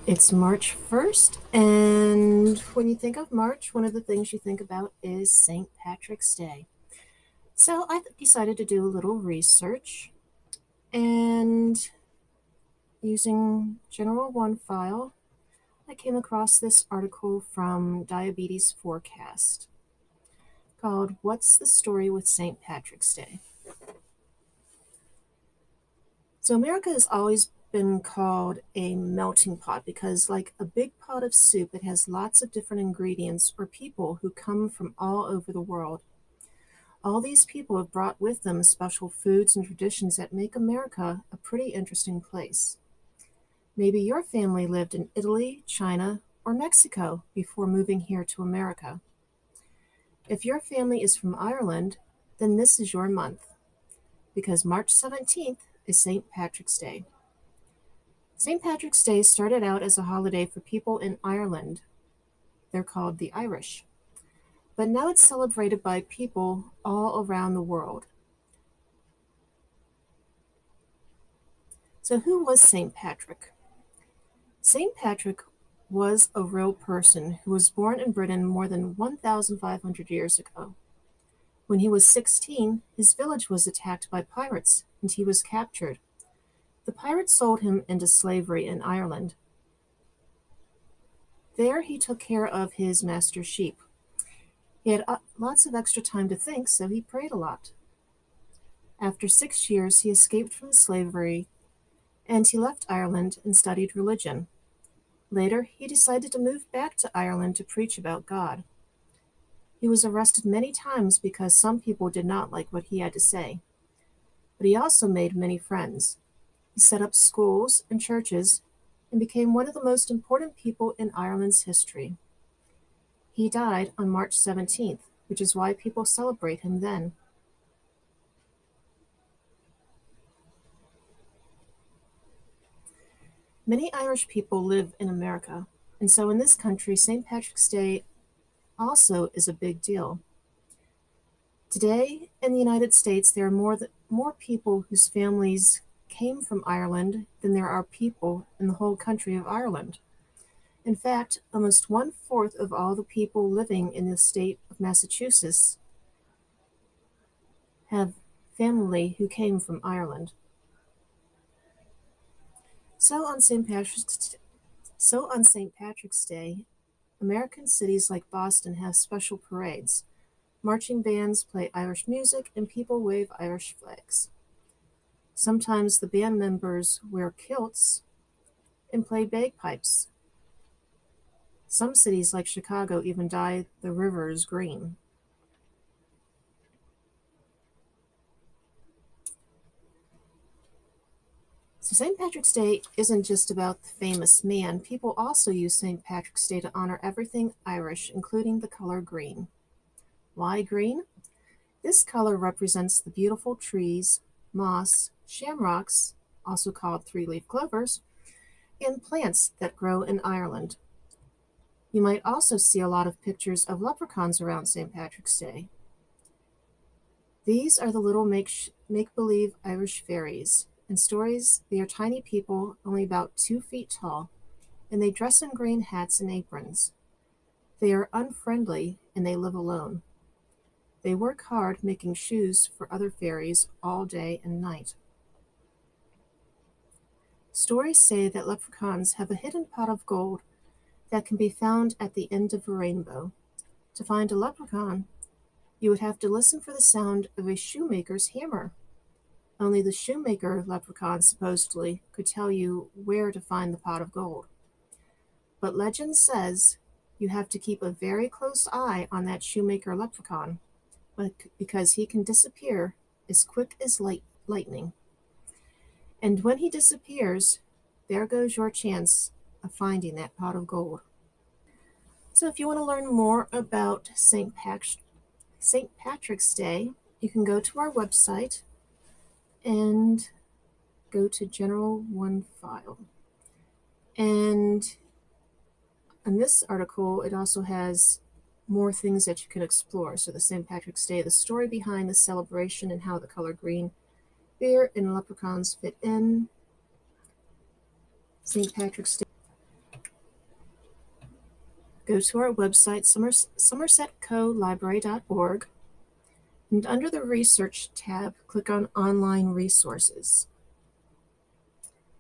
It's March 1st, and when you think of March, one of the things you think about is St. Patrick's Day. So I decided to do a little research, and using General One file, I came across this article from Diabetes Forecast called What's the Story with St. Patrick's Day? So America has always been called a melting pot because, like a big pot of soup, it has lots of different ingredients or people who come from all over the world. All these people have brought with them special foods and traditions that make America a pretty interesting place. Maybe your family lived in Italy, China, or Mexico before moving here to America. If your family is from Ireland, then this is your month, because March 17th is St. Patrick's Day. St. Patrick's Day started out as a holiday for people in Ireland. They're called the Irish. But now it's celebrated by people all around the world. So who was St. Patrick? St. Patrick was a real person who was born in Britain more than 1,500 years ago. When he was 16, his village was attacked by pirates and he was captured. The pirates sold him into slavery in Ireland. There he took care of his master's sheep. He had lots of extra time to think, so he prayed a lot. After 6 years, he escaped from slavery and he left Ireland and studied religion. Later, he decided to move back to Ireland to preach about God. He was arrested many times because some people did not like what he had to say. But he also made many friends. He set up schools and churches and became one of the most important people in Ireland's history. He died on March 17th, which is why people celebrate him then. Many Irish people live in America, and so in this country, St. Patrick's Day also is a big deal. Today, in the United States, there are more people whose families came from Ireland than there are people in the whole country of Ireland. In fact, almost one-fourth of all the people living in the state of Massachusetts have family who came from Ireland. So on St. Patrick's Day, American cities like Boston have special parades. Marching bands play Irish music and people wave Irish flags. Sometimes the band members wear kilts and play bagpipes. Some cities like Chicago even dye the rivers green. So St. Patrick's Day isn't just about the famous man. People also use St. Patrick's Day to honor everything Irish, including the color green. Why green? This color represents the beautiful trees, moss, shamrocks, also called three-leaf clovers, and plants that grow in Ireland. You might also see a lot of pictures of leprechauns around St. Patrick's Day. These are the little make-believe Irish fairies. In stories, they are tiny people, only about 2 feet tall, and they dress in green hats and aprons. They are unfriendly, and they live alone. They work hard making shoes for other fairies all day and night. Stories say that leprechauns have a hidden pot of gold that can be found at the end of a rainbow. To find a leprechaun, you would have to listen for the sound of a shoemaker's hammer. Only the shoemaker leprechaun supposedly could tell you where to find the pot of gold. But legend says you have to keep a very close eye on that shoemaker leprechaun, because he can disappear as quick as lightning. And when he disappears, there goes your chance of finding that pot of gold. So if you want to learn more about St. Patrick's Day, you can go to our website and go to General One file. And in this article, it also has more things that you can explore. So the St. Patrick's Day, the story behind the celebration and how the color green, beer, and leprechauns fit in. St. Patrick's Day. go to our website, somersetcolibrary.org, and under the Research tab, click on Online Resources.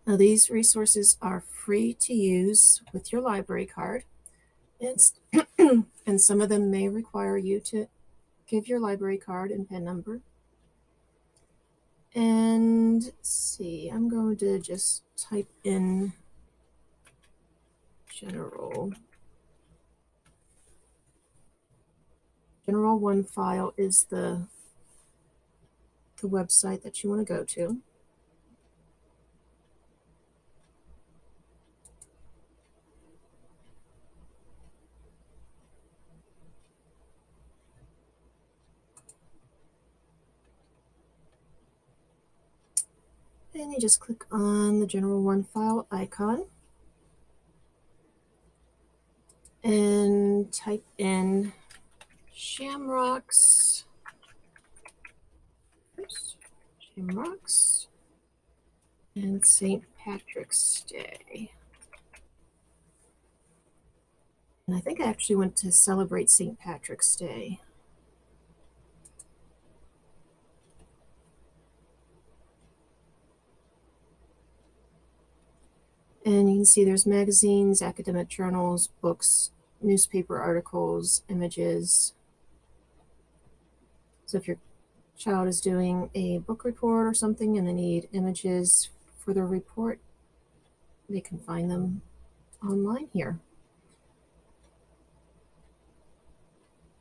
Now, these resources are free to use with your library card, and some of them may require you to give your library card and PIN number. And let's see, I'm going to just type in general. General One file is the website that you want to go to. And you just click on the General One file icon and type in Shamrocks and St. Patrick's Day. And I think I actually went to celebrate St. Patrick's Day. And you can see there's magazines, academic journals, books, newspaper articles, images. So if your child is doing a book report or something and they need images for their report, they can find them online here.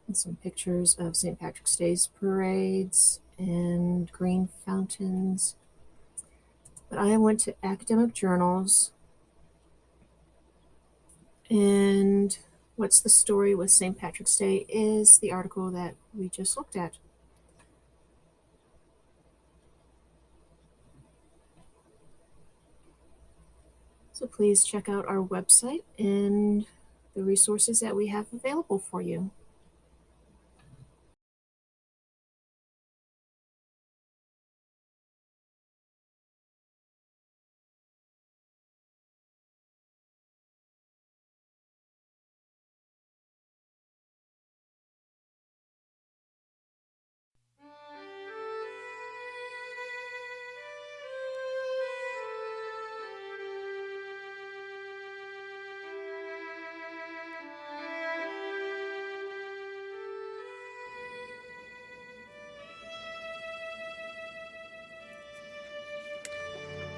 And some pictures of St. Patrick's Day's parades and green fountains. But I went to academic journals. And What's the Story with St. Patrick's Day is the article that we just looked at. So please check out our website and the resources that we have available for you.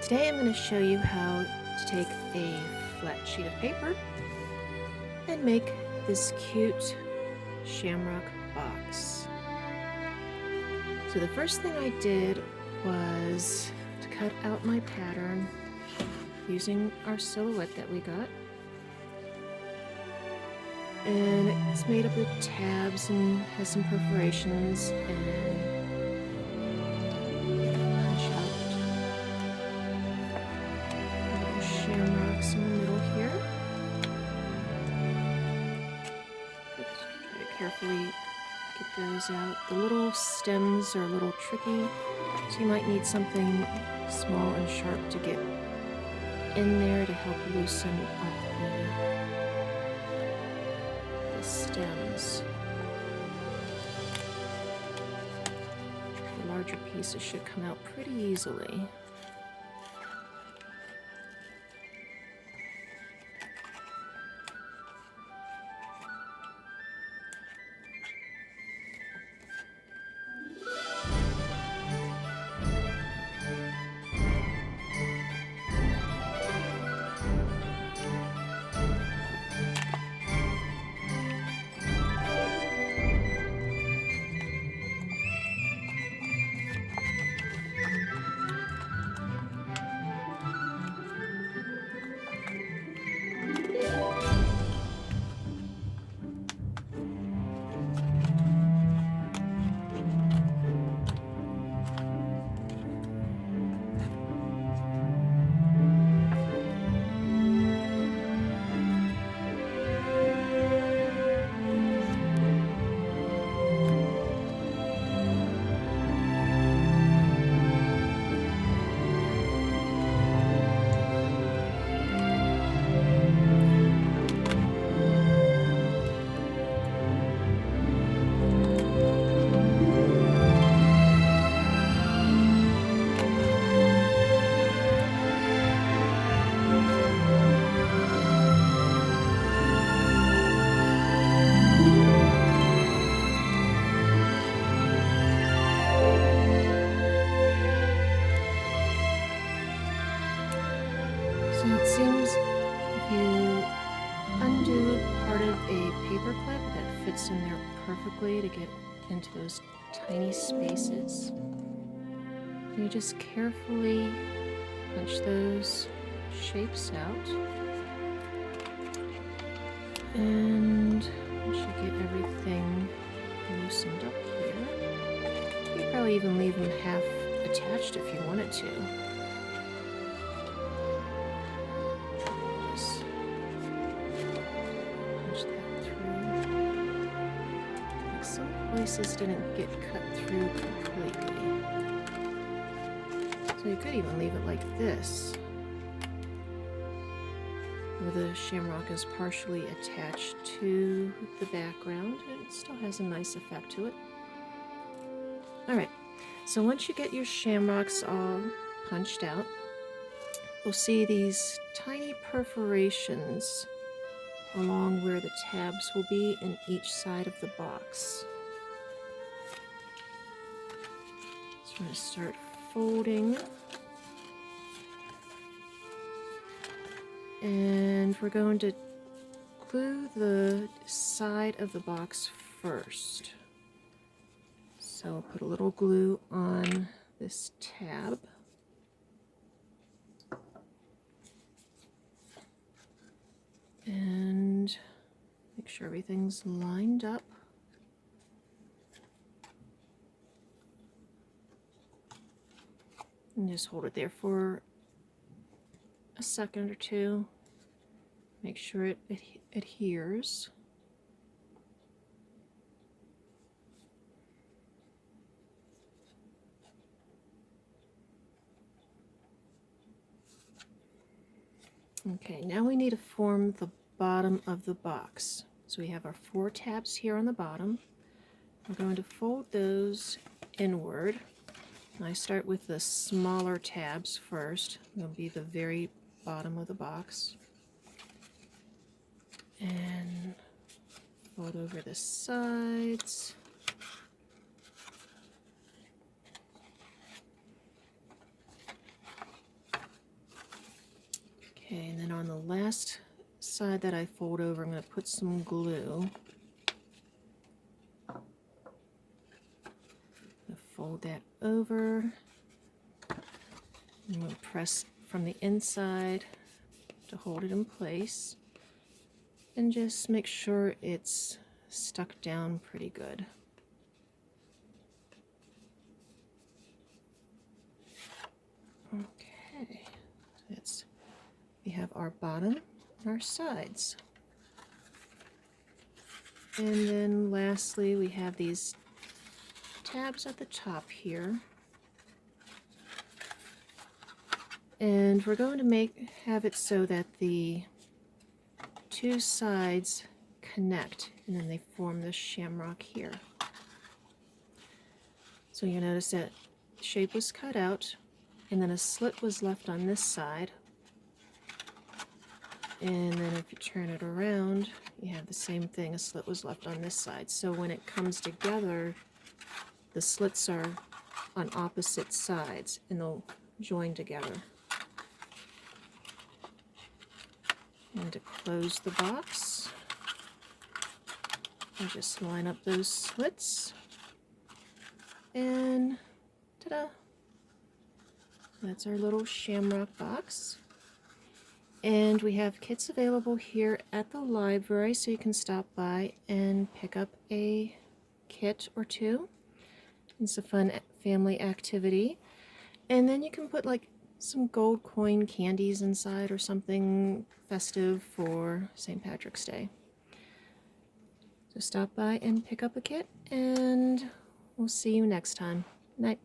Today I'm going to show you how to take a flat sheet of paper and make this cute shamrock box. So the first thing I did was to cut out my pattern using our silhouette that we got. And it's made up of tabs and has some perforations and shamrocks in the middle here. Try to carefully get those out. The little stems are a little tricky, so you might need something small and sharp to get in there to help loosen up the stems. The larger pieces should come out pretty easily. perfectly to get into those tiny spaces. You just carefully punch those shapes out. And once you get everything loosened up here, you could probably even leave them half attached if you wanted to. Just punch that through. Like some places didn't get cut through completely. So you could even leave it like this, where the shamrock is partially attached to the background, and it still has a nice effect to it. Alright, so once you get your shamrocks all punched out, you'll see these tiny perforations along where the tabs will be in each side of the box. So I'm going to start folding. And we're going to glue the side of the box first. So I'll put a little glue on this tab. And make sure everything's lined up. And just hold it there for a second or two. Make sure it adheres. Okay, now we need to form the bottom of the box. So we have our 4 tabs here on the bottom. We're going to fold those inward. I start with the smaller tabs first. They'll be the very bottom of the box. And fold over the sides. Okay, and then on the last side that I fold over, I'm going to put some glue. Fold that over. I'm going to press from the inside to hold it in place. And just make sure it's stuck down pretty good. Okay, we have our bottom and our sides. And then lastly, we have these tabs at the top here. And we're going to have it so that the 2 sides connect, and then they form this shamrock here. So you notice that the shape was cut out, and then a slit was left on this side. And then if you turn it around, you have the same thing, a slit was left on this side. So when it comes together, the slits are on opposite sides, and they'll join together. And to close the box, I just line up those slits, and ta-da! That's our little shamrock box. And we have kits available here at the library, so you can stop by and pick up a kit or 2. It's a fun family activity. And then you can put like some gold coin candies inside or something festive for St. Patrick's Day. So stop by and pick up a kit, and we'll see you next time. Night.